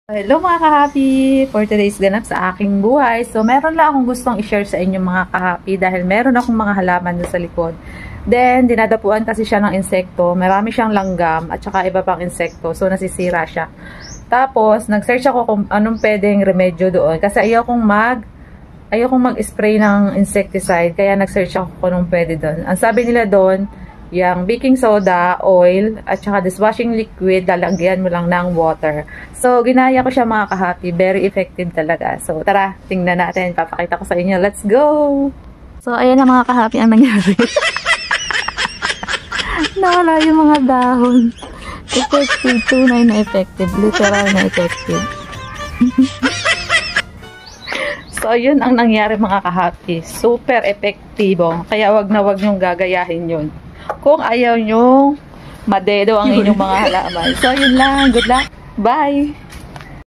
Hello mga kahapi! For today's ganap sa aking buhay. So, meron lang akong gustong i-share sa inyo mga kahapi dahil meron akong mga halaman doon sa likod. Then, dinadapuan kasi siya ng insekto. Marami siyang langgam at saka iba pang insekto. So, nasisira siya. Tapos, nag-search ako kung anong pwedeng remedyo doon. Kasi ayaw kong mag-spray ng insecticide. Kaya nag-search ako kung anong pwede doon. Ang sabi nila doon, yung baking soda, oil, at saka dishwashing liquid, lalagyan mo lang ng water. So, ginaya ko siya mga kahapi. Very effective talaga. So, tara, tingnan natin. Papakita ko sa inyo. Let's go! So, ayan na mga kahapi ang nangyari. Nawala yung mga dahon. Effective. Tunay na effective. Literal na effective. So, yun ang nangyari mga kahapi. Super epektibo. Kaya wag na wag nyong gagayahin yun. Kung ayaw nyong madedo ang inyong mga halaman. So, yun lang. Good luck. Bye!